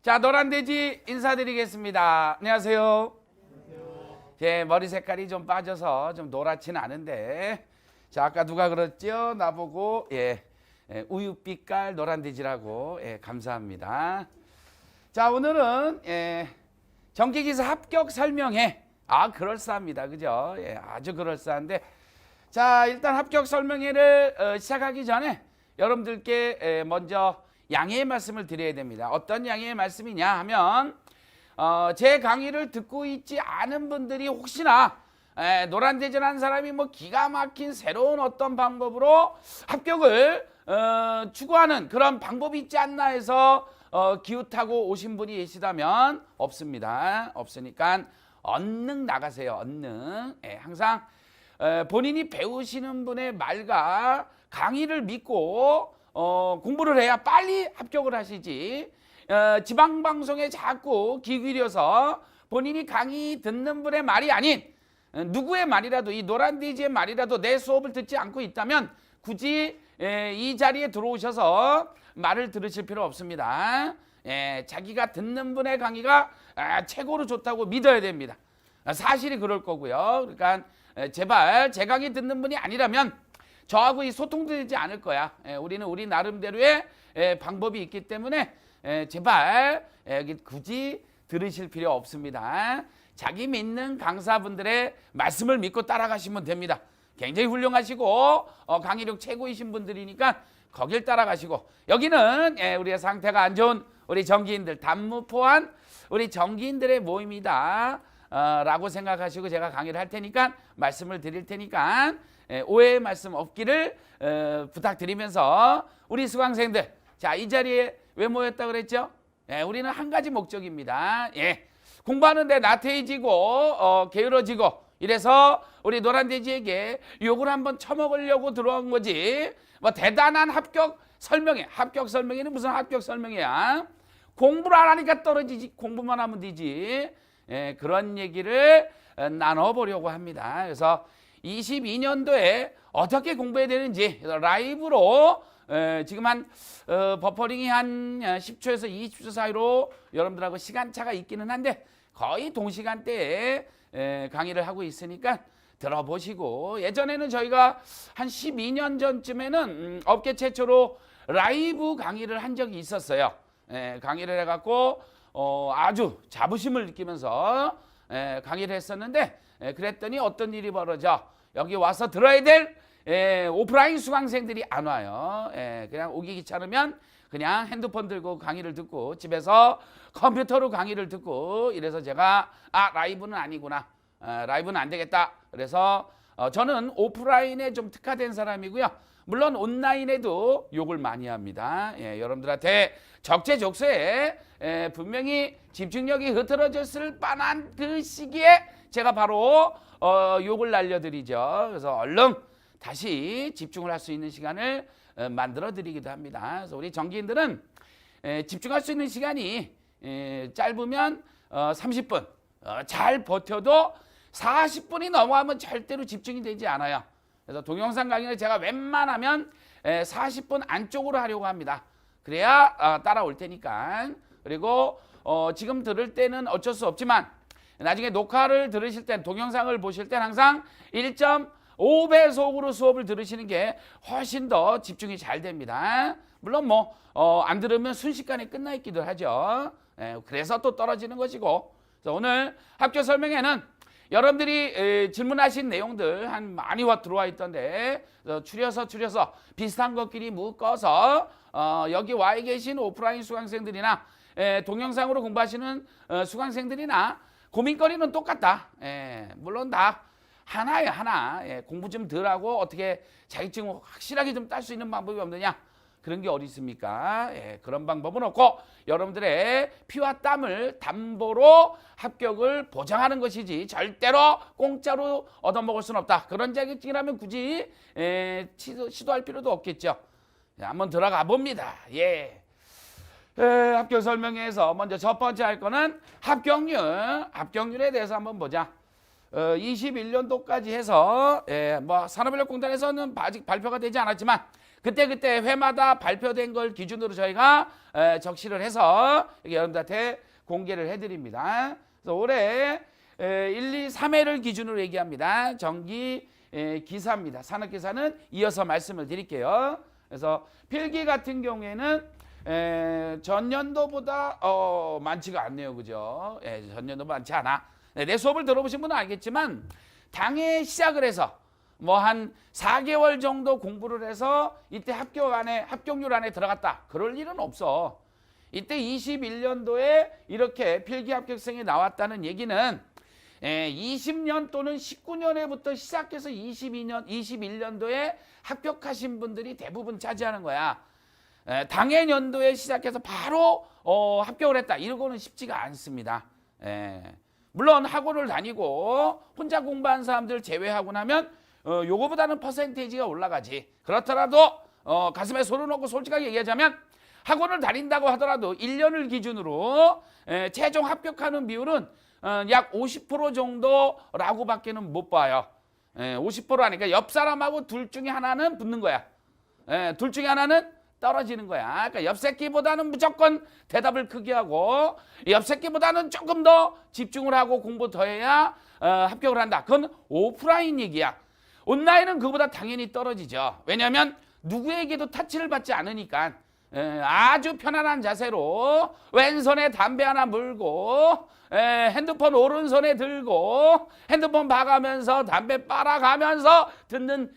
자, 노란돼지 인사드리겠습니다. 안녕하세요. 제 머리 색깔이 좀 빠져서 좀 노랗진 않은데, 자, 아까 누가 그랬죠? 나보고 우유빛깔 노란돼지라고. 감사합니다. 자, 오늘은 전기기사 합격 설명회. 그럴싸합니다. 그죠? 아주 그럴싸한데, 자, 일단 합격 설명회를 시작하기 전에 여러분들께 먼저 양해의 말씀을 드려야 됩니다. 어떤 양해의 말씀이냐 하면, 제 강의를 듣고 있지 않은 분들이 혹시나 노란돼지라는 사람이 뭐 기가 막힌 새로운 어떤 방법으로 합격을 추구하는 그런 방법이 있지 않나 해서 기웃하고 오신 분이 계시다면 없습니다. 없으니까 얼른 나가세요. 얼른. 항상 본인이 배우시는 분의 말과 강의를 믿고 공부를 해야 빨리 합격을 하시지. 지방방송에 자꾸 귀 기울여서 본인이 강의 듣는 분의 말이 아닌 누구의 말이라도, 이 노란돼지의 말이라도 내 수업을 듣지 않고 있다면 굳이 이 자리에 들어오셔서 말을 들으실 필요 없습니다. 자기가 듣는 분의 강의가 최고로 좋다고 믿어야 됩니다. 사실이 그럴 거고요. 그러니까 제발 제 강의 듣는 분이 아니라면 저하고 이 소통되지 않을 거야. 우리는 우리 나름대로의 방법이 있기 때문에 제발 굳이 들으실 필요 없습니다. 자기 믿는 강사분들의 말씀을 믿고 따라가시면 됩니다. 굉장히 훌륭하시고 강의력 최고이신 분들이니까 거길 따라가시고, 여기는 우리의 상태가 안 좋은 우리 정기인들, 단무포한 우리 정기인들의 모임이다 라고 생각하시고 제가 강의를 할 테니까, 말씀을 드릴 테니까 오해의 말씀 없기를 부탁드리면서, 우리 수강생들, 자, 이 자리에 왜 모였다 그랬죠? 우리는 한 가지 목적입니다. 공부하는데 나태해지고 게으러지고 이래서 우리 노란돼지에게 욕을 한번 쳐먹으려고 들어온 거지. 뭐 대단한 합격 설명회. 합격 설명회는 무슨 합격 설명회야? 공부를 안 하니까 떨어지지, 공부만 하면 되지. 그런 얘기를 나눠보려고 합니다. 그래서 22년도에 어떻게 공부해야 되는지 라이브로 지금 한 버퍼링이 한 10초에서 20초 사이로 여러분들하고 시간차가 있기는 한데 거의 동시간대에 강의를 하고 있으니까 들어보시고, 예전에는 저희가 한 12년 전쯤에는 업계 최초로 라이브 강의를 한 적이 있었어요. 강의를 해갖고 아주 자부심을 느끼면서 강의를 했었는데, 그랬더니 어떤 일이 벌어져. 여기 와서 들어야 될 오프라인 수강생들이 안 와요. 그냥 오기 귀찮으면 그냥 핸드폰 들고 강의를 듣고 집에서 컴퓨터로 강의를 듣고, 이래서 제가 라이브는 아니구나, 라이브는 안 되겠다. 그래서 저는 오프라인에 좀 특화된 사람이고요. 물론 온라인에도 욕을 많이 합니다. 여러분들한테 적재적소에 분명히 집중력이 흐트러졌을 뻔한 그 시기에 제가 바로 욕을 날려드리죠. 그래서 얼른 다시 집중을 할 수 있는 시간을 만들어 드리기도 합니다. 그래서 우리 정기인들은 집중할 수 있는 시간이 짧으면 30분, 잘 버텨도 40분이 넘어가면 절대로 집중이 되지 않아요. 그래서 동영상 강의를 제가 웬만하면 40분 안쪽으로 하려고 합니다. 그래야 따라올 테니까. 그리고 지금 들을 때는 어쩔 수 없지만 나중에 녹화를 들으실 땐, 동영상을 보실 땐 항상 1.5배속으로 수업을 들으시는 게 훨씬 더 집중이 잘 됩니다. 물론 뭐 안 들으면 순식간에 끝나 있기도 하죠. 그래서 또 떨어지는 것이고. 그래서 오늘 합격 설명회는 여러분들이 질문하신 내용들 한 많이 들어와 있던데 추려서 비슷한 것끼리 묶어서 여기 와 계신 오프라인 수강생들이나 동영상으로 공부하시는 수강생들이나 고민거리는 똑같다. 물론 다 하나예요, 하나. 공부 좀 덜 하고 어떻게 자격증 확실하게 좀 딸 수 있는 방법이 없느냐? 그런 게 어디 있습니까? 그런 방법은 없고, 여러분들의 피와 땀을 담보로 합격을 보장하는 것이지 절대로 공짜로 얻어먹을 수는 없다. 그런 자격증이라면 굳이 시도할 필요도 없겠죠. 한번 들어가 봅니다. 합격 설명회에서 먼저 첫 번째 할 거는 합격률에 대해서 한번 보자. 21년도까지 해서 뭐 산업인력공단에서는 아직 발표가 되지 않았지만 그때 회마다 발표된 걸 기준으로 저희가 적시를 해서 여러분들한테 공개를 해드립니다. 그래서 올해 1, 2, 3회를 기준으로 얘기합니다. 전기 기사입니다. 산업기사는 이어서 말씀을 드릴게요. 그래서 필기 같은 경우에는 전년도보다 많지가 않네요. 그죠? 전년도 많지 않아. 내 수업을 들어보신 분은 알겠지만 당해 시작을 해서 뭐 한 4개월 정도 공부를 해서 이때 합격률 안에 들어갔다. 그럴 일은 없어. 이때 21년도에 이렇게 필기 합격생이 나왔다는 얘기는 20년 또는 19년에부터 시작해서 21년도에 합격하신 분들이 대부분 차지하는 거야. 당해년도에 시작해서 바로 합격을 했다. 이거는 쉽지가 않습니다. 물론 학원을 다니고 혼자 공부한 사람들 제외하고 나면 요거보다는 퍼센테이지가 올라가지. 그렇더라도 가슴에 손을 놓고 솔직하게 얘기하자면 학원을 다닌다고 하더라도 1년을 기준으로 최종 합격하는 비율은 약 50% 정도라고밖에는 못 봐요. 50%라니까 옆 사람하고 둘 중에 하나는 붙는 거야. 둘 중에 하나는 떨어지는 거야. 그러니까 옆 새끼보다는 무조건 대답을 크게 하고 옆 새끼보다는 조금 더 집중을 하고 공부 더 해야 합격을 한다. 그건 오프라인 얘기야. 온라인은 그보다 당연히 떨어지죠. 왜냐하면 누구에게도 터치를 받지 않으니까 아주 편안한 자세로 왼손에 담배 하나 물고 핸드폰 오른손에 들고 핸드폰 봐가면서 담배 빨아가면서 듣는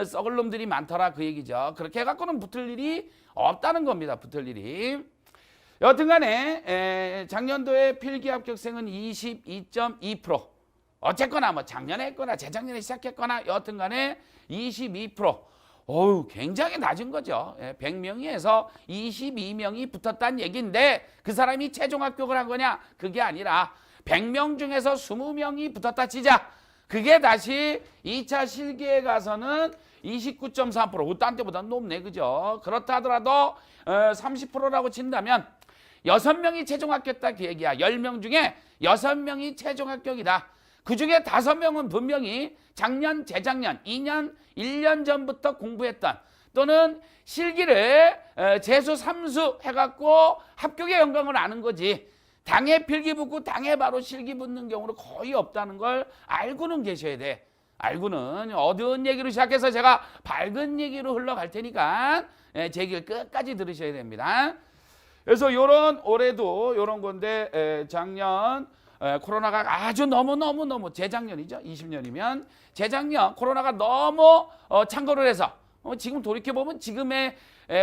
썩을 놈들이 많더라 그 얘기죠. 그렇게 해갖고는 붙을 일이 없다는 겁니다. 붙을 일이. 여튼간에 작년도에 필기 합격생은 22.2%. 어쨌거나 뭐 작년에 했거나 재작년에 시작했거나 여튼간에 22%. 어우, 굉장히 낮은 거죠. 100명에서 22명이 붙었다는 얘기인데 그 사람이 최종 합격을 한 거냐? 그게 아니라 100명 중에서 20명이 붙었다 치자. 그게 다시 2차 실기에 가서는 29.3%. 딴 때보다 높네. 그죠? 그렇다 하더라도 30%라고 친다면 6명이 최종 합격했다 그 얘기야. 10명 중에 6명이 최종 합격이다. 그 중에 5명은 분명히 작년, 재작년, 2년, 1년 전부터 공부했던 또는 실기를 재수, 삼수 해갖고 합격의 영광을 아는 거지. 당해 필기 붙고 당해 바로 실기 붙는 경우는 거의 없다는 걸 알고는 계셔야 돼. 알고는 어두운 얘기로 시작해서 제가 밝은 얘기로 흘러갈 테니까 제 얘기를 끝까지 들으셔야 됩니다. 그래서 올해도 요런 건데 작년 코로나가 아주 너무 재작년이죠. 20년이면 재작년 코로나가 너무 창궐을 해서 지금 돌이켜보면 지금의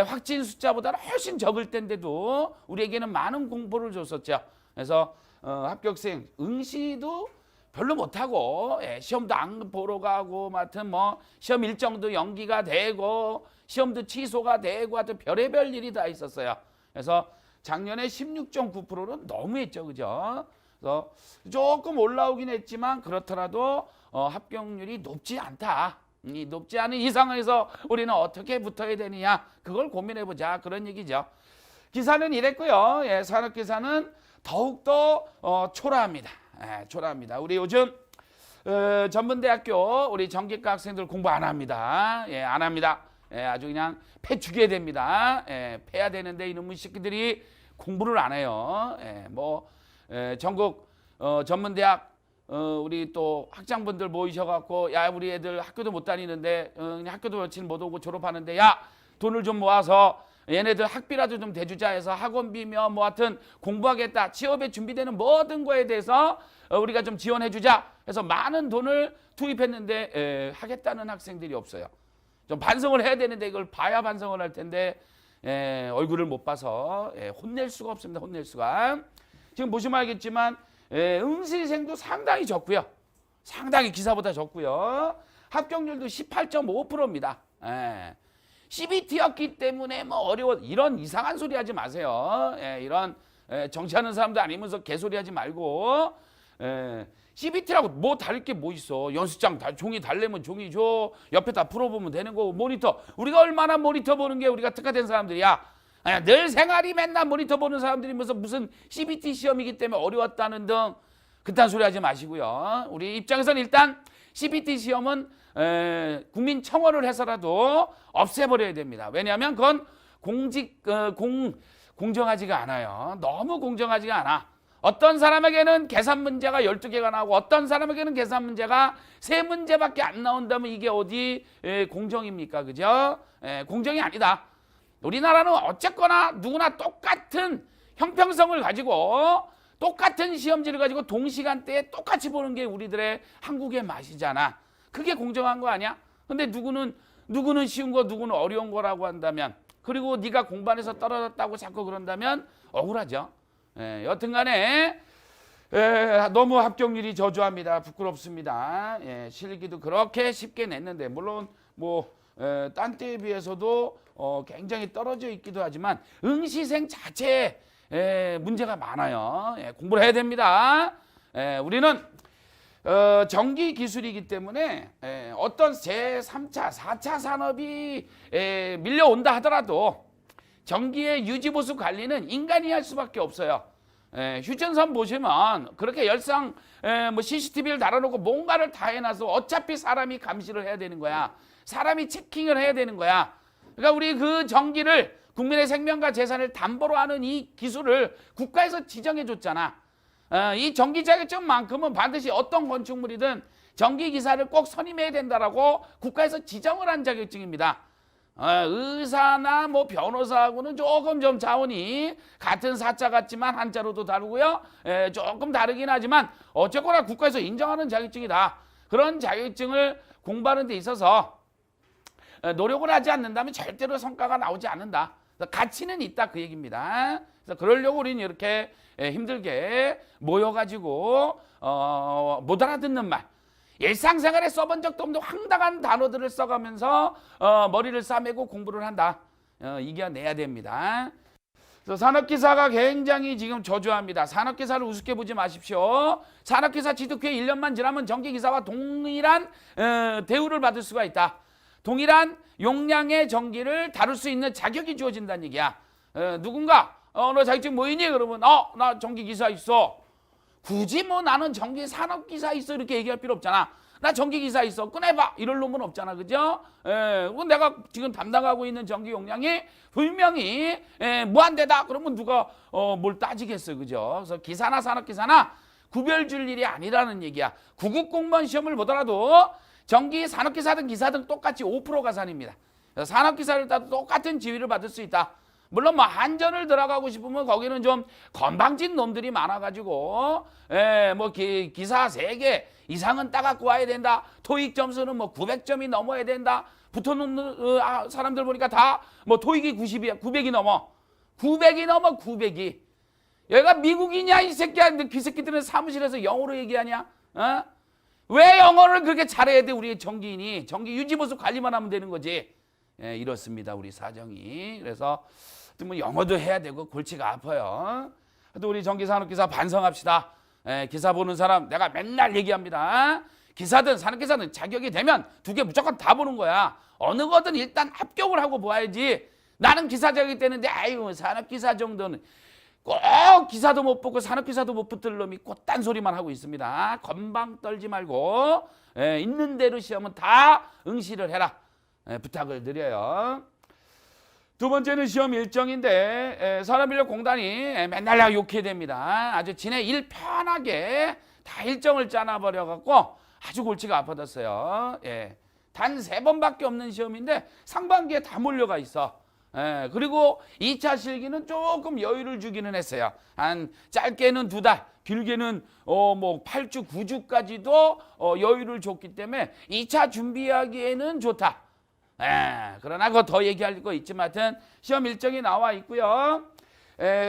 확진 숫자보다는 훨씬 적을 때인데도 우리에게는 많은 공포를 줬었죠. 그래서 합격생 응시도 별로 못하고 시험도 안 보러 가고 하여튼 뭐 시험 일정도 연기가 되고 시험도 취소가 되고 하여튼 별의별 일이 다 있었어요. 그래서 작년에 16.9%는 너무했죠. 그죠? 그래서 조금 올라오긴 했지만 그렇더라도 합격률이 높지 않다. 이 높지 않은 이 상황에서 우리는 어떻게 붙어야 되느냐 그걸 고민해보자 그런 얘기죠. 기사는 이랬고요. 산업기사는 더욱더 초라합니다. 초라합니다. 우리 요즘 전문대학교 우리 전기과 학생들 공부 안 합니다. 안 합니다. 아주 그냥 패 죽여야 됩니다. 패야 되는데 이놈의 새끼들이 공부를 안 해요. 전국 전문대학 우리 또 학장분들 모이셔갖고 야 우리 애들 학교도 못 다니는데 그냥 학교도 며칠 못 오고 졸업하는데 야 돈을 좀 모아서 얘네들 학비라도 좀 대주자 해서 학원비며 뭐 하여튼 공부하겠다 취업에 준비되는 모든 거에 대해서 우리가 좀 지원해주자 해서 많은 돈을 투입했는데 하겠다는 학생들이 없어요. 좀 반성을 해야 되는데 이걸 봐야 반성을 할 텐데 얼굴을 못 봐서 혼낼 수가 없습니다. 혼낼 수가. 지금 보시면 알겠지만 응시생도 상당히 적고요. 상당히 기사보다 적고요. 합격률도 18.5%입니다. CBT였기 때문에 뭐 어려워 이런 이상한 소리 하지 마세요. 이런 정치하는 사람도 아니면서 개소리 하지 말고 CBT라고 뭐 다를 게 뭐 있어. 연습장 종이 달래면 종이 줘. 옆에 다 풀어보면 되는 거고 모니터. 우리가 얼마나 모니터 보는 게 우리가 특화된 사람들이야. 늘 생활이 맨날 모니터 보는 사람들이면서 무슨 CBT 시험이기 때문에 어려웠다는 등 그딴 소리 하지 마시고요. 우리 입장에서는 일단 CBT 시험은 국민 청원을 해서라도 없애버려야 됩니다. 왜냐하면 그건 공정하지가 않아요. 너무 공정하지가 않아. 어떤 사람에게는 계산 문제가 12개가 나오고 어떤 사람에게는 계산 문제가 3문제밖에 안 나온다면 이게 어디 공정입니까? 그죠? 공정이 아니다. 우리나라는 어쨌거나 누구나 똑같은 형평성을 가지고 똑같은 시험지를 가지고 동시간대에 똑같이 보는 게 우리들의 한국의 맛이잖아. 그게 공정한 거 아니야? 근데 누구는 쉬운 거 누구는 어려운 거라고 한다면, 그리고 네가 공부안에서 떨어졌다고 자꾸 그런다면 억울하죠. 여튼간에 너무 합격률이 저조합니다. 부끄럽습니다. 실기도 그렇게 쉽게 냈는데, 물론 딴 때에 비해서도 굉장히 떨어져 있기도 하지만 응시생 자체에 문제가 많아요. 공부를 해야 됩니다. 우리는 전기 기술이기 때문에 어떤 제3차, 4차 산업이 밀려온다 하더라도 전기의 유지 보수 관리는 인간이 할 수밖에 없어요. 휴전선 보시면 그렇게 열상 CCTV를 달아놓고 뭔가를 다 해놔서 어차피 사람이 감시를 해야 되는 거야. 사람이 체킹을 해야 되는 거야. 그러니까 우리 그 전기를, 국민의 생명과 재산을 담보로 하는 이 기술을 국가에서 지정해 줬잖아. 이 전기 자격증만큼은 반드시 어떤 건축물이든 전기 기사를 꼭 선임해야 된다라고 국가에서 지정을 한 자격증입니다. 의사나 변호사하고는 조금 좀 차원이 같은 사자 같지만 한자로도 다르고요. 조금 다르긴 하지만 어쨌거나 국가에서 인정하는 자격증이다. 그런 자격증을 공부하는 데 있어서 노력을 하지 않는다면 절대로 성과가 나오지 않는다. 가치는 있다, 그 얘기입니다. 그래서 그러려고 우리는 이렇게 힘들게 모여가지고 못 알아듣는 말, 일상생활에 써본 적도 없는 황당한 단어들을 써가면서 머리를 싸매고 공부를 한다. 이겨내야 됩니다. 그래서 산업기사가 굉장히 지금 저조합니다. 산업기사를 우습게 보지 마십시오. 산업기사 취득 후에 1년만 지나면 전기기사와 동일한 대우를 받을 수가 있다. 동일한 용량의 전기를 다룰 수 있는 자격이 주어진다는 얘기야. 누군가 너 자격증 뭐 있니? 그러면 나 전기기사 있어. 굳이 나는 전기산업기사 있어 이렇게 얘기할 필요 없잖아. 나 전기기사 있어. 꺼내봐. 이럴 놈은 없잖아. 그죠? 내가 지금 담당하고 있는 전기 용량이 분명히 무한대다. 그러면 누가 뭘 따지겠어요. 그죠? 그래서 기사나 산업기사나 구별 줄 일이 아니라는 얘기야. 구급 공무원 시험을 보더라도 전기 산업기사든 기사든 똑같이 5% 가산입니다. 산업기사를 따도 똑같은 지위를 받을 수 있다. 물론 한전을 들어가고 싶으면 거기는 좀 건방진 놈들이 많아가지고 기사 3개 이상은 따갖고 와야 된다. 토익 점수는 900점이 넘어야 된다. 붙어놓는 사람들 보니까 다 토익이 90이야. 900이 넘어. 900이. 여기가 미국이냐 이 새끼야. 근데 그 새끼들은 사무실에서 영어로 얘기하냐? 왜 영어를 그렇게 잘해야 돼? 우리 전기인이. 전기 유지보수 관리만 하면 되는 거지. 이렇습니다. 우리 사정이. 그래서 영어도 해야 되고 골치가 아파요. 또 우리 전기산업기사 반성합시다. 기사 보는 사람 내가 맨날 얘기합니다. 기사든 산업기사든 자격이 되면 2개 무조건 다 보는 거야. 어느 거든 일단 합격을 하고 보아야지. 나는 기사 자격이 되는데 산업기사 정도는 꼭 기사도 못 보고 산업기사도 못 붙을 놈이 꽃단 소리만 하고 있습니다. 건방 떨지 말고 있는 대로 시험은 다 응시를 해라. 부탁을 드려요. 두 번째는 시험 일정인데 산업인력공단이 맨날 욕해야 됩니다. 아주 지네 일 편하게 다 일정을 짜놔버려 갖고 아주 골치가 아파졌어요. 단 3번밖에 없는 시험인데 상반기에 다 몰려가 있어. 그리고 2차 실기는 조금 여유를 주기는 했어요. 한 짧게는 2달, 길게는 8주, 9주까지도 여유를 줬기 때문에 2차 준비하기에는 좋다. 그러나 그거 더 얘기할 거 있지만 하여튼 시험 일정이 나와 있고요.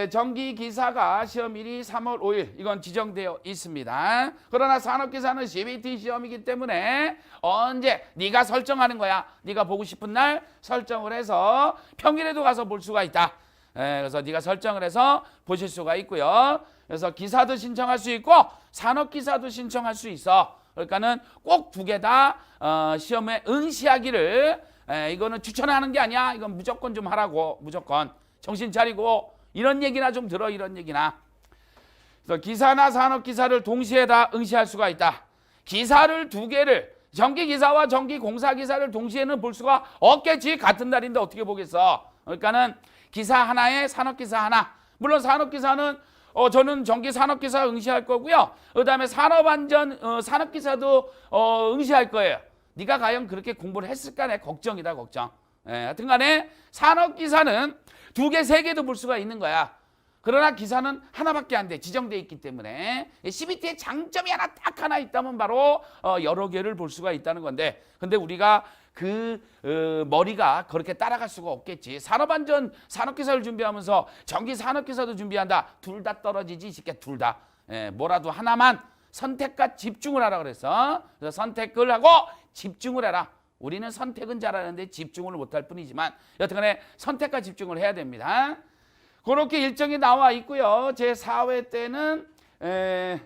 전기기사가 시험일이 3월 5일 이건 지정되어 있습니다. 그러나 산업기사는 CBT 시험이기 때문에 언제 네가 설정하는 거야. 네가 보고 싶은 날 설정을 해서 평일에도 가서 볼 수가 있다. 그래서 네가 설정을 해서 보실 수가 있고요. 그래서 기사도 신청할 수 있고 산업기사도 신청할 수 있어. 그러니까는 꼭 2개 다 시험에 응시하기를 이거는 추천하는 게 아니야. 이건 무조건 좀 하라고. 무조건 정신 차리고 이런 얘기나 좀 들어. 이런 얘기나. 그래서 기사나 산업기사를 동시에 다 응시할 수가 있다. 기사를 두 개를 전기기사와 전기공사기사를 동시에는 볼 수가 없겠지. 같은 달인데 어떻게 보겠어. 그러니까는 기사 하나에 산업기사 하나. 물론 산업기사는 저는 전기산업기사 응시할 거고요. 그 다음에 산업안전 산업기사도 응시할 거예요. 네가 과연 그렇게 공부를 했을까? 내 걱정이다, 걱정. 하여튼 간에 산업기사는 두 개, 세 개도 볼 수가 있는 거야. 그러나 기사는 하나밖에 안 돼. 지정돼 있기 때문에. CBT의 장점이 딱 하나 있다면 바로 여러 개를 볼 수가 있다는 건데, 근데 우리가 그 머리가 그렇게 따라갈 수가 없겠지. 산업안전 산업기사를 준비하면서 전기산업기사도 준비한다. 둘 다 떨어지지, 이 새끼야, 둘 다. 뭐라도 하나만 선택과 집중을 하라 그랬어. 그래서 선택을 하고 집중을 해라. 우리는 선택은 잘하는데 집중을 못할 뿐이지만 여튼간에 선택과 집중을 해야 됩니다. 그렇게 일정이 나와 있고요. 제 4회 때는 3회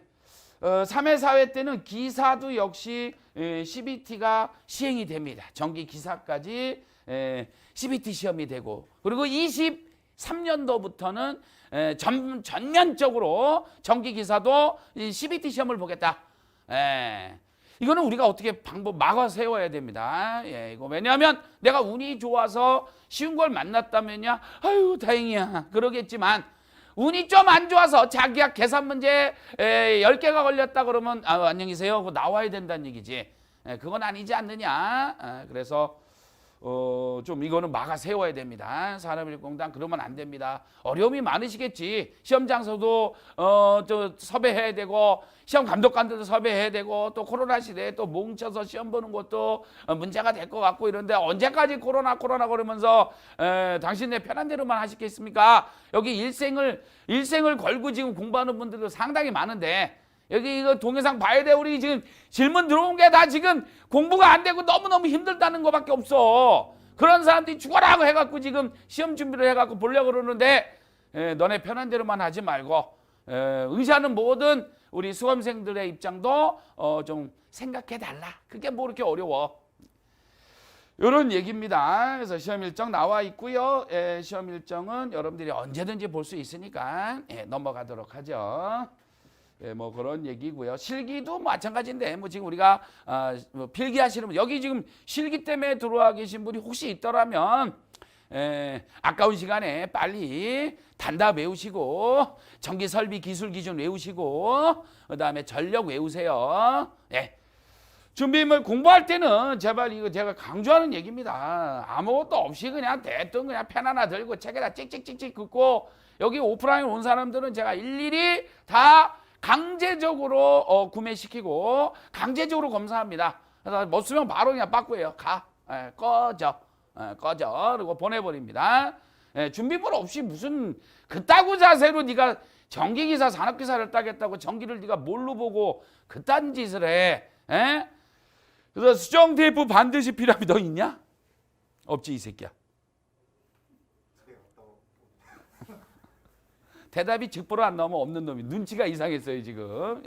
4회 때는 기사도 역시 CBT가 시행이 됩니다. 전기기사까지 CBT 시험이 되고, 그리고 23년도부터는 전면적으로 전기기사도 CBT 시험을 보겠다. 이거는 우리가 어떻게 방법 막아 세워야 됩니다. 이거 왜냐하면 내가 운이 좋아서 쉬운 걸 만났다면야 아유 다행이야 그러겠지만, 운이 좀 안 좋아서 자기가 계산 문제 10개가 걸렸다 그러면 안녕히 계세요 그거 나와야 된다는 얘기지. 그건 아니지 않느냐. 그래서 좀 이거는 막아 세워야 됩니다. 산업일공단 그러면 안 됩니다. 어려움이 많으시겠지. 시험 장소도 또 섭외해야 되고, 시험 감독관들도 섭외해야 되고, 또 코로나 시대에 또 뭉쳐서 시험 보는 것도 문제가 될 것 같고 이런데, 언제까지 코로나 그러면서 당신네 편한 대로만 하시겠습니까? 여기 일생을 걸고 지금 공부하는 분들도 상당히 많은데, 여기 이거 동영상 봐야 돼. 우리 지금 질문 들어온 게 다 지금 공부가 안 되고 너무너무 힘들다는 거밖에 없어. 그런 사람들이 죽어라고 해갖고 지금 시험 준비를 해갖고 보려고 그러는데, 너네 편한 대로만 하지 말고 응시하는 모든 우리 수험생들의 입장도 좀 생각해 달라. 그게 뭐 이렇게 어려워. 이런 얘기입니다. 그래서 시험 일정 나와 있고요. 시험 일정은 여러분들이 언제든지 볼 수 있으니까 넘어가도록 하죠. 뭐 그런 얘기고요. 실기도 마찬가지인데, 뭐 지금 우리가 뭐 필기하시는 분, 여기 지금 실기 때문에 들어와 계신 분이 혹시 있더라면 아까운 시간에 빨리 단답 외우시고, 전기 설비 기술 기준 외우시고, 그다음에 전력 외우세요. 준비물 공부할 때는 제발 이거 제가 강조하는 얘기입니다. 아무것도 없이 그냥 대뜸 그냥 펜 하나 들고 책에다 찍찍찍찍 긋고, 여기 오프라인 온 사람들은 제가 일일이 다 강제적으로 구매시키고 강제적으로 검사합니다. 그래서 못 쓰면 바로 그냥 빠꾸예요. 꺼져. 그리고 보내버립니다. 준비물 없이 무슨 그따구 자세로 네가 전기기사 산업기사를 따겠다고 전기를 네가 뭘로 보고 그딴 짓을 해. 그래서 수정 테이프 반드시 필요하면 너 있냐? 없지 이 새끼야. 대답이 즉보로 안 나오면 없는 놈이 눈치가 이상했어요 지금.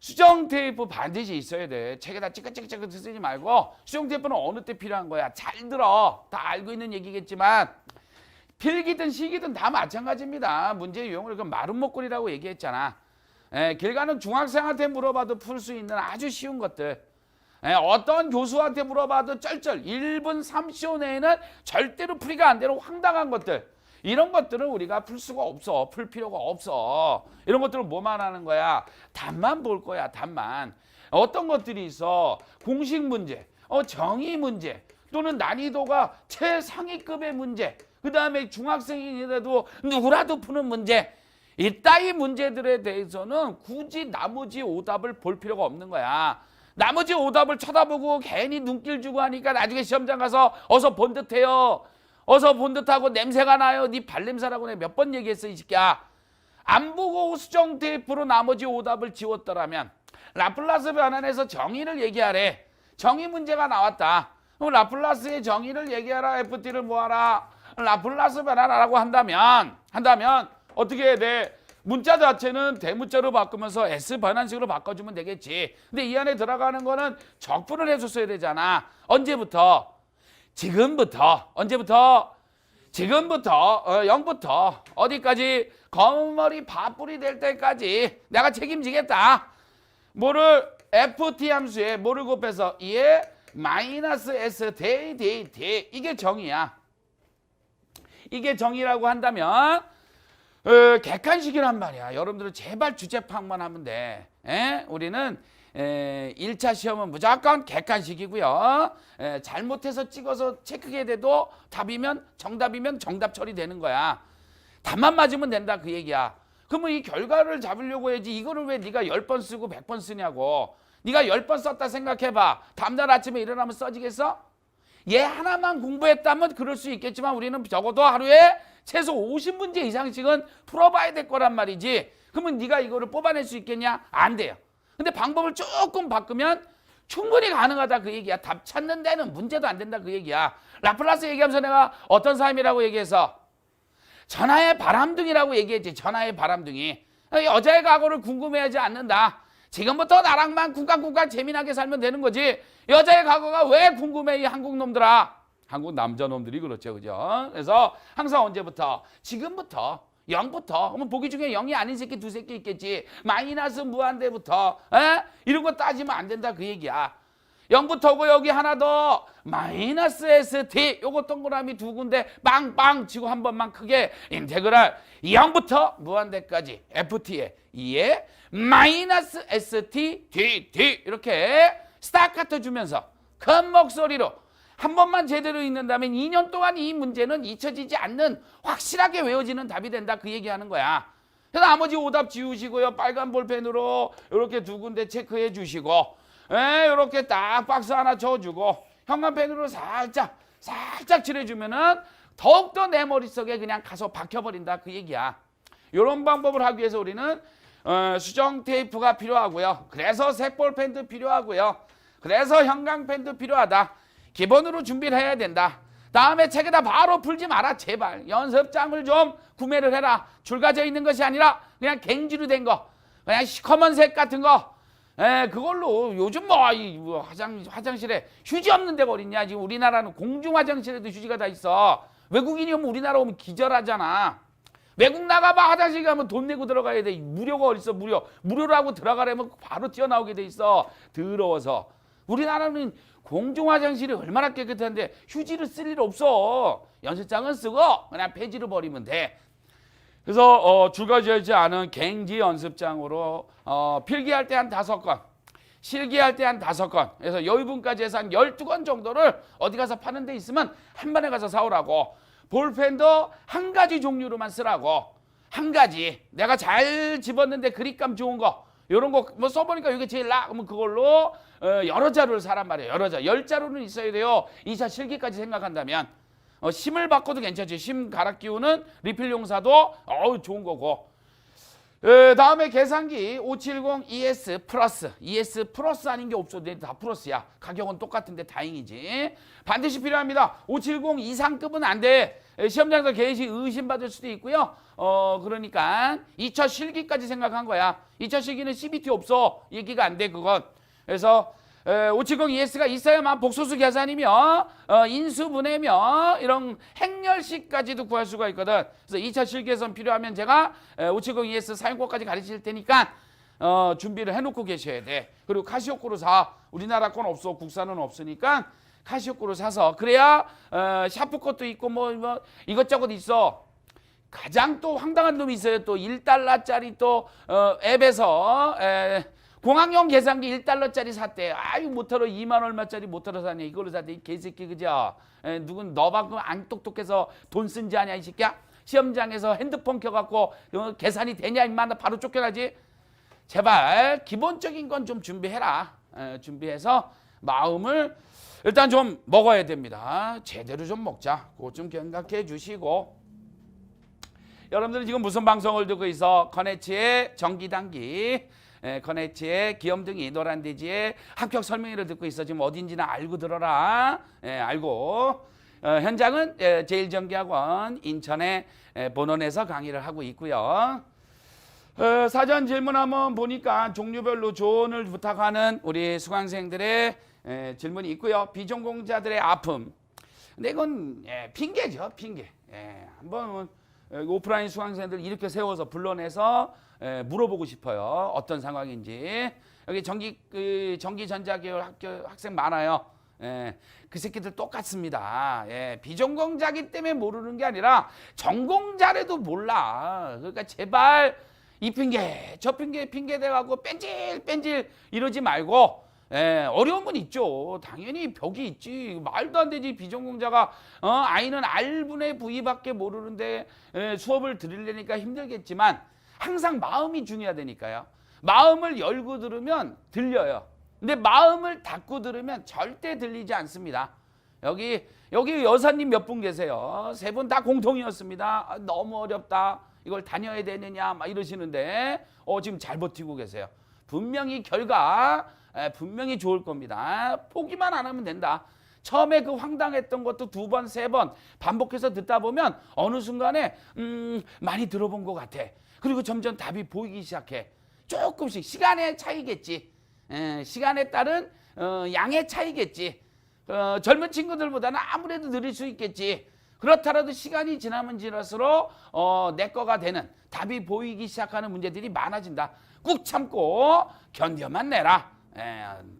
수정 테이프 반드시 있어야 돼. 책에다 찌긋찌긋 쓰지 말고, 수정 테이프는 어느 때 필요한 거야. 잘 들어. 다 알고 있는 얘기겠지만 필기든 시기든 다 마찬가지입니다. 문제 유형을 그 마른 목걸이라고 얘기했잖아. 길 가는 중학생한테 물어봐도 풀 수 있는 아주 쉬운 것들. 어떤 교수한테 물어봐도 쩔쩔 1분 30초 내에는 절대로 풀이가 안 되는 황당한 것들. 이런 것들은 우리가 풀 수가 없어. 풀 필요가 없어. 이런 것들은 뭐만 하는 거야? 답만 볼 거야. 답만. 어떤 것들이 있어? 공식 문제, 정의 문제, 또는 난이도가 최상위급의 문제, 그 다음에 중학생이라도 누구라도 푸는 문제. 이따위 문제들에 대해서는 굳이 나머지 오답을 볼 필요가 없는 거야. 나머지 오답을 쳐다보고 괜히 눈길 주고 하니까 나중에 시험장 가서 어서 본 듯해요. 어서 본 듯하고 냄새가 나요. 네 발냄새라고 내가 몇 번 얘기했어 이 새끼야. 안 보고 수정 테이프로 나머지 오답을 지웠더라면, 라플라스 변환에서 정의를 얘기하래. 정의 문제가 나왔다. 그럼 라플라스의 정의를 얘기하라. FT를 뭐하라. 라플라스 변환하라고 한다면 어떻게 해야 돼? 문자 자체는 대문자로 바꾸면서 S 변환식으로 바꿔주면 되겠지. 근데 이 안에 들어가는 거는 적분을 해줬어야 되잖아. 언제부터? 지금부터. 언제부터? 지금부터 0부터 어디까지 검은 머리 밥풀이 될 때까지 내가 책임지겠다. 뭐를 ft 함수에 뭐를 곱해서 2에 마이너스 s d 이게 정의야. 이게 정의라고 한다면 객관식이란 말이야. 여러분들은 제발 주제 파악만 하면 돼. 우리는 1차 시험은 무조건 객관식이고요. 잘못해서 찍어서 체크게 돼도 답이면 정답이면 정답 처리되는 거야. 답만 맞으면 된다 그 얘기야. 그러면 이 결과를 잡으려고 해야지 이거를 왜 네가 10번 쓰고 100번 쓰냐고. 네가 10번 썼다 생각해봐. 다음날 아침에 일어나면 써지겠어? 얘 하나만 공부했다면 그럴 수 있겠지만 우리는 적어도 하루에 최소 50문제 이상씩은 풀어봐야 될 거란 말이지. 그러면 네가 이거를 뽑아낼 수 있겠냐? 안 돼요. 근데 방법을 조금 바꾸면 충분히 가능하다 그 얘기야. 답 찾는 데는 문제도 안 된다 그 얘기야. 라플라스 얘기하면서 내가 어떤 사람이라고 얘기해서 전하의 바람둥이라고 얘기했지. 전하의 바람둥이. 여자의 과거를 궁금해하지 않는다. 지금부터 나랑만 쿵쾅쿵쾅 재미나게 살면 되는 거지. 여자의 과거가 왜 궁금해 이 한국 놈들아. 한국 남자 놈들이 그렇죠. 그죠? 그래서 항상 언제부터? 지금부터. 0부터. 그러면 보기 중에 0이 아닌 새끼 두 새끼 있겠지. 마이너스 무한대부터. 이런 거 따지면 안 된다 그 얘기야. 0부터고 여기 하나 더 마이너스 st 요거 동그라미 두 군데 빵빵 치고 한 번만 크게 인테그랄 0부터 무한대까지 ft에 2에 마이너스 st dt 이렇게 스타카토 주면서 큰 목소리로 한 번만 제대로 읽는다면 2년 동안 이 문제는 잊혀지지 않는 확실하게 외워지는 답이 된다 그 얘기하는 거야. 그래서 나머지 오답 지우시고요. 빨간 볼펜으로 이렇게 두 군데 체크해 주시고 이렇게 딱 박스 하나 쳐주고 형광펜으로 살짝 칠해주면은 더욱더 내 머릿속에 그냥 가서 박혀버린다 그 얘기야. 이런 방법을 하기 위해서 우리는 수정 테이프가 필요하고요. 그래서 색볼펜도 필요하고요. 그래서 형광펜도 필요하다. 기본으로 준비를 해야 된다. 다음에 책에다 바로 풀지 마라. 제발 연습장을 좀 구매를 해라. 줄가져 있는 것이 아니라 그냥 갱지로 된 거, 그냥 시커먼색 같은 거 그걸로 요즘 화장실에 휴지 없는 데가 어딨냐. 지금 우리나라는 공중 화장실에도 휴지가 다 있어. 외국인이 오면 우리나라 오면 기절하잖아. 외국 나가봐. 화장실 가면 돈 내고 들어가야 돼. 무료가 어딨어. 무료로 하고 들어가려면 바로 튀어나오게 돼 있어. 더러워서. 우리나라는 공중 화장실이 얼마나 깨끗한데 휴지를 쓸 일 없어. 연습장은 쓰고 그냥 폐지로 버리면 돼. 그래서 줄가지지 않은 갱지 연습장으로 필기할 때 한 5건, 실기할 때 한 5건, 그래서 여유분까지 해서 한 12건 정도를 어디 가서 파는 데 있으면 한 번에 가서 사오라고. 볼펜도 한 가지 종류로만 쓰라고. 한 가지. 내가 잘 집었는데 그립감 좋은 거 이런 거 뭐 써보니까 이게 제일 나. 그러면 그걸로 여러 자루를 사란 말이에요. 여러 자루. 10자루는 있어야 돼요. 2차 실기까지 생각한다면. 심을 바꿔도 괜찮지. 심 갈아 끼우는 리필 용사도 좋은 거고. 다음에 계산기 570 ES 플러스. ES 플러스 아닌 게 없어. 다 플러스야. 가격은 똑같은데 다행이지. 반드시 필요합니다. 570 이상급은 안 돼. 시험장에서 개시 의심받을 수도 있고요. 그러니까 2차 실기까지 생각한 거야. 2차 실기는 CBT 없어. 얘기가 안 돼 그건. 그래서 570 ES가 있어야만 복소수 계산이며 인수분해며 이런 행렬식까지도 구할 수가 있거든. 그래서 2차 실기에선 필요하면 제가 570 ES 사용법까지 가르칠 테니까 준비를 해놓고 계셔야 돼. 그리고 카시오코로 사. 우리나라 건 없어. 국산은 없으니까 카시오코로 사서. 그래야 샤프 것도 있고 뭐 이것저것 있어. 가장 또 황당한 놈이 있어요. 또 1달러짜리 또 앱에서 공학용 계산기 1달러짜리 샀대. 아유 모터로 2만 얼마짜리 모터로 사냐. 이걸로 샀대. 이 개새끼 그죠? 누군 너만큼 안 똑똑해서 돈 쓴지 아냐 이 새끼야? 시험장에서 핸드폰 켜갖고 계산이 되냐 임마. 나 바로 쫓겨나지. 제발 기본적인 건 좀 준비해라. 준비해서 마음을 일단 좀 먹어야 됩니다. 제대로 좀 먹자. 그거 좀 생각해 주시고. 여러분들은 지금 무슨 방송을 듣고 있어? 커네치의 전기단기, 커네치의 귀염둥이, 노란돼지의 합격 설명회를 듣고 있어. 지금 어딘지나 알고 들어라. 알고. 현장은 제1전기학원 인천의 본원에서 강의를 하고 있고요. 사전 질문 한번 보니까 종류별로 조언을 부탁하는 우리 수강생들의 질문이 있고요. 비전공자들의 아픔. 근데 이건 핑계죠, 핑계. 한번 오프라인 수강생들 이렇게 세워서 불러내서 물어보고 싶어요. 어떤 상황인지. 여기 전기 전자계열 학생 많아요. 그 새끼들 똑같습니다. 비전공자기 때문에 모르는 게 아니라 전공자라도 몰라. 그러니까 제발 이 핑계 저 핑계 대갖고 뺀질 이러지 말고 어려움은 있죠. 당연히 벽이 있지. 말도 안 되지. 비전공자가 I는 R분의 V밖에 모르는데 수업을 들으려니까 힘들겠지만 항상 마음이 중요하다니까요. 마음을 열고 들으면 들려요. 근데 마음을 닫고 들으면 절대 들리지 않습니다. 여기 여사님 몇 분 계세요. 3분 다 공통이었습니다. 너무 어렵다. 이걸 다녀야 되느냐 막 이러시는데 지금 잘 버티고 계세요. 분명히 결과 분명히 좋을 겁니다. 포기만 안 하면 된다. 처음에 그 황당했던 것도 2번, 3번 반복해서 듣다 보면 어느 순간에 많이 들어본 것 같아. 그리고 점점 답이 보이기 시작해. 조금씩 시간의 차이겠지. 시간에 따른 양의 차이겠지. 젊은 친구들보다는 아무래도 느릴 수 있겠지. 그렇더라도 시간이 지나면 지날수록 내 거가 되는 답이 보이기 시작하는 문제들이 많아진다. 꾹 참고 견뎌만 내라.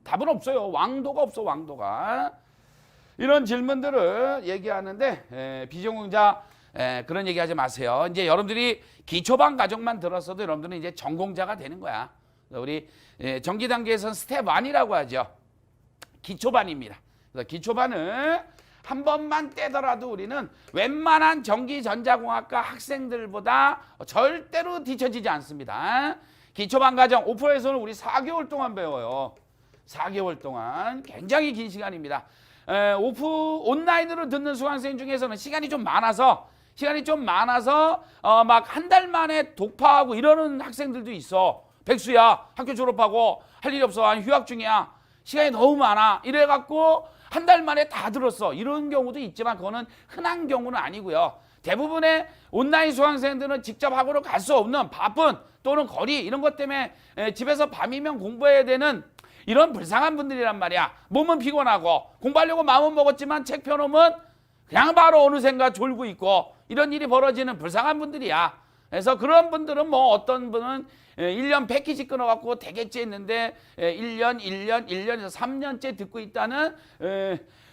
답은 없어요. 왕도가 없어, 왕도가. 이런 질문들을 얘기하는데 비전공자 그런 얘기하지 마세요. 이제 여러분들이 기초반 과정만 들었어도 여러분들은 이제 전공자가 되는 거야. 우리 전기 단계에서는 스텝 1이라고 하죠. 기초반입니다. 그래서 기초반은 한 번만 떼더라도 우리는 웬만한 전기전자공학과 학생들보다 절대로 뒤처지지 않습니다. 기초반 과정 오프에서는 우리 4개월 동안 배워요. 4개월 동안 굉장히 긴 시간입니다. 온라인으로 듣는 수강생 중에서는 시간이 좀 많아서 막 한 달 만에 독파하고 이러는 학생들도 있어. 백수야, 학교 졸업하고 할 일이 없어, 아니 휴학 중이야, 시간이 너무 많아, 이래갖고 한 달 만에 다 들었어. 이런 경우도 있지만 그거는 흔한 경우는 아니고요. 대부분의 온라인 수강생들은 직접 학원을 갈 수 없는 바쁜 또는 거리 이런 것 때문에 집에서 밤이면 공부해야 되는 이런 불쌍한 분들이란 말이야. 몸은 피곤하고 공부하려고 마음은 먹었지만 책 펴놓으면 그냥 바로 어느샌가 졸고 있고 이런 일이 벌어지는 불쌍한 분들이야. 그래서 그런 분들은 뭐 어떤 분은 1년 패키지 끊어갖고 되겠지 했는데 1년에서 3년째 듣고 있다는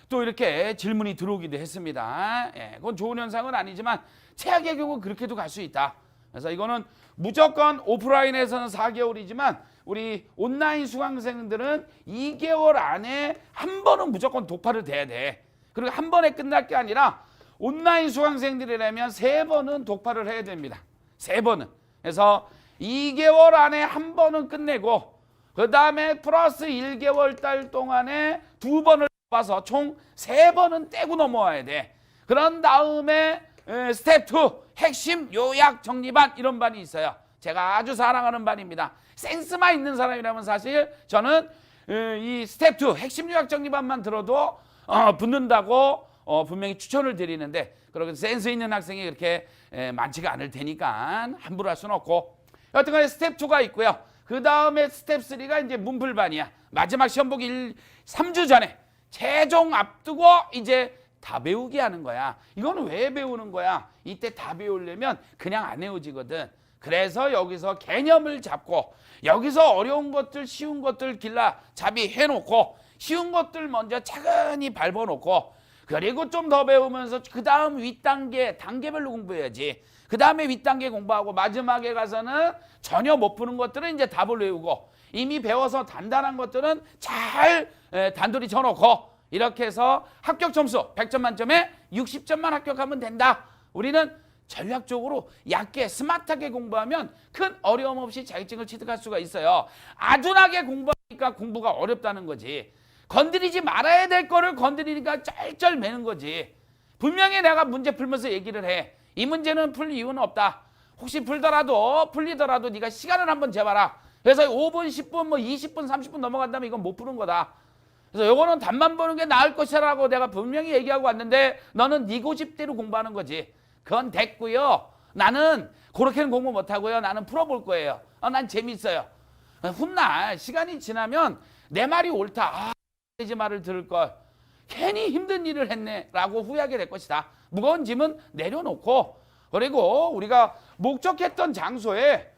또 이렇게 질문이 들어오기도 했습니다. 그건 좋은 현상은 아니지만 최악의 경우 그렇게도 갈 수 있다. 그래서 이거는 무조건 오프라인에서는 4개월이지만 우리 온라인 수강생들은 2개월 안에 한 번은 무조건 독파를 돼야 돼. 그리고 한 번에 끝날 게 아니라 온라인 수강생들이라면 3번은 독파를 해야 됩니다. 3번은. 그래서 2개월 안에 한 번은 끝내고 그 다음에 플러스 1개월 달 동안에 2번을 봐서 총 3번은 떼고 넘어와야 돼. 그런 다음에 스텝 2 핵심 요약 정리반 이런 반이 있어요. 제가 아주 사랑하는 반입니다. 센스만 있는 사람이라면 사실 저는 이 스텝 2 핵심 요약 정리반만 들어도 붙는다고 분명히 추천을 드리는데 그렇게 센스 있는 학생이 그렇게 많지가 않을 테니까 함부로 할 수는 없고 여튼간에 스텝 2가 있고요. 그 다음에 스텝 3가 이제 문풀반이야. 마지막 시험 보기 3주 전에 최종 앞두고 이제 다 배우게 하는 거야. 이거는 왜 배우는 거야? 이때 다 배우려면 그냥 안 외워지거든. 그래서 여기서 개념을 잡고 여기서 어려운 것들 쉬운 것들 길라잡이 해놓고 쉬운 것들 먼저 차근히 밟아놓고 그리고 좀 더 배우면서 그 다음 윗단계 단계별로 공부해야지. 그 다음에 윗단계 공부하고 마지막에 가서는 전혀 못 푸는 것들은 이제 답을 외우고 이미 배워서 단단한 것들은 잘 단돌이 쳐놓고 이렇게 해서 합격 점수 100점 만점에 60점만 합격하면 된다. 우리는 전략적으로 얕게 스마트하게 공부하면 큰 어려움 없이 자격증을 취득할 수가 있어요. 아둔하게 공부하니까 공부가 어렵다는 거지. 건드리지 말아야 될 거를 건드리니까 쩔쩔 매는 거지. 분명히 내가 문제 풀면서 얘기를 해. 이 문제는 풀 이유는 없다. 혹시 풀리더라도 네가 시간을 한번 재봐라. 그래서 5분, 10분, 뭐 20분, 30분 넘어간다면 이건 못 푸는 거다. 그래서 요거는 답만 보는 게 나을 것이라고 내가 분명히 얘기하고 왔는데 너는 네 고집대로 공부하는 거지. 그건 됐고요. 나는 그렇게는 공부 못하고요. 나는 풀어볼 거예요. 난 재밌어요. 훗날 시간이 지나면 내 말이 옳다. 이 말을 들을 걸. 괜히 힘든 일을 했네라고 후회하게 될 것이다. 무거운 짐은 내려놓고 그리고 우리가 목적했던 장소에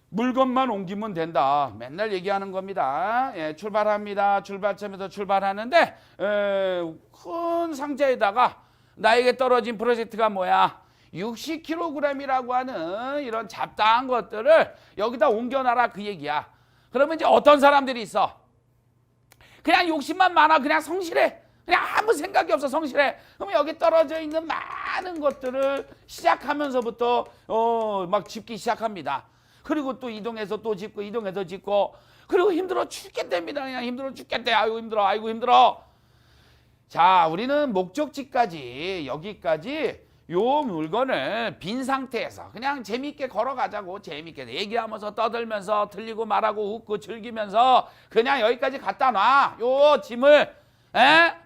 물건만 옮기면 된다. 맨날 얘기하는 겁니다. 예, 출발합니다. 출발점에서 출발하는데 큰 상자에다가 나에게 떨어진 프로젝트가 뭐야? 60kg이라고 하는 이런 잡다한 것들을 여기다 옮겨놔라 그 얘기야. 그러면 이제 어떤 사람들이 있어? 그냥 욕심만 많아. 그냥 성실해. 그냥 아무 생각이 없어. 성실해. 그러면 여기 떨어져 있는 많은 것들을 시작하면서부터 막 짚기 시작합니다. 그리고 또 이동해서 또 짚고 이동해서 짚고 그리고 힘들어 죽겠답니다. 그냥 힘들어 죽겠대. 아이고 힘들어. 아이고 힘들어. 자, 우리는 목적지까지 여기까지 요 물건을 빈 상태에서 그냥 재미있게 걸어가자고. 재미있게 얘기하면서 떠들면서 틀리고 말하고 웃고 즐기면서 그냥 여기까지 갖다 놔. 요 짐을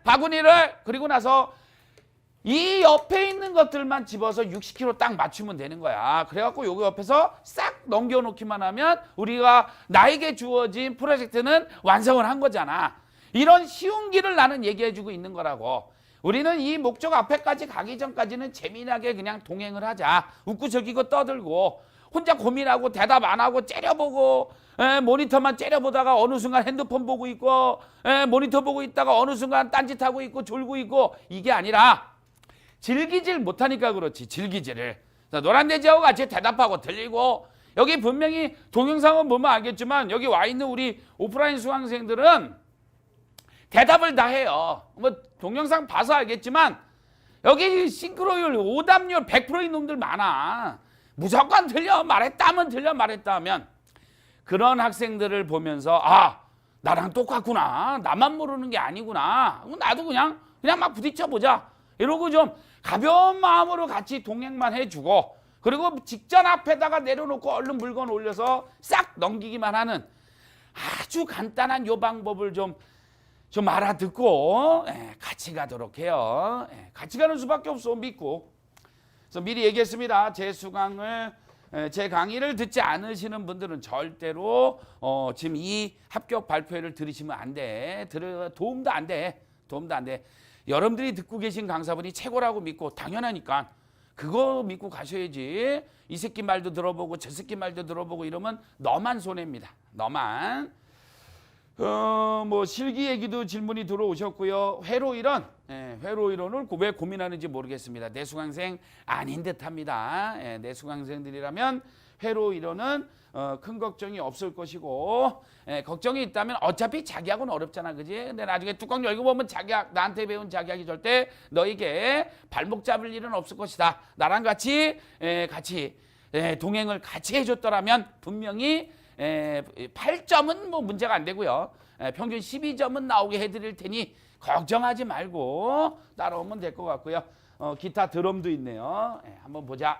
바구니를. 그리고 나서 이 옆에 있는 것들만 집어서 60kg 딱 맞추면 되는 거야. 그래갖고 여기 옆에서 싹 넘겨놓기만 하면 우리가 나에게 주어진 프로젝트는 완성을 한 거잖아. 이런 쉬운 길을 나는 얘기해주고 있는 거라고. 우리는 이 목적 앞에까지 가기 전까지는 재미나게 그냥 동행을 하자. 웃고 즐기고 떠들고 혼자 고민하고 대답 안 하고 째려보고 모니터만 째려보다가 어느 순간 핸드폰 보고 있고 모니터 보고 있다가 어느 순간 딴짓하고 있고 졸고 있고 이게 아니라 즐기질 못하니까 그렇지. 즐기지를. 노란돼지하고 같이 대답하고 들리고 여기 분명히 동영상은 보면 알겠지만 여기 와 있는 우리 오프라인 수강생들은 대답을 다 해요. 뭐 동영상 봐서 알겠지만 여기 싱크로율, 오답률 100%인 놈들 많아. 무조건 틀려 말했다면 틀려 말했다 하면 그런 학생들을 보면서 아 나랑 똑같구나. 나만 모르는 게 아니구나. 나도 그냥 막 부딪혀보자. 이러고 좀 가벼운 마음으로 같이 동행만 해주고 그리고 직전 앞에다가 내려놓고 얼른 물건 올려서 싹 넘기기만 하는 아주 간단한 요 방법을 좀 알아듣고 같이 가도록 해요. 같이 가는 수밖에 없어. 믿고. 그래서 미리 얘기했습니다. 제 강의를 듣지 않으시는 분들은 절대로 지금 이 합격 발표회를 들으시면 안 돼. 도움도 안 돼. 도움도 안 돼. 여러분들이 듣고 계신 강사분이 최고라고 믿고 당연하니까 그거 믿고 가셔야지. 이 새끼 말도 들어보고 저 새끼 말도 들어보고 이러면 너만 손해입니다. 너만. 뭐 실기 얘기도 질문이 들어오셨고요. 회로 이론, 회로 이론을 왜 고민하는지 모르겠습니다. 내 수강생 아닌 듯합니다. 내 수강생들이라면 회로 이론은 큰 걱정이 없을 것이고 걱정이 있다면 어차피 자기하고는 어렵잖아, 그지? 근데 나중에 뚜껑 열고 보면 자기학 나한테 배운 자기학이 절대 너에게 발목 잡을 일은 없을 것이다. 나랑 같이 동행을 같이 해줬더라면 분명히 8점은 뭐 문제가 안 되고요. 평균 12점은 나오게 해드릴 테니 걱정하지 말고 따라오면 될 것 같고요. 기타 드럼도 있네요. 한번 보자.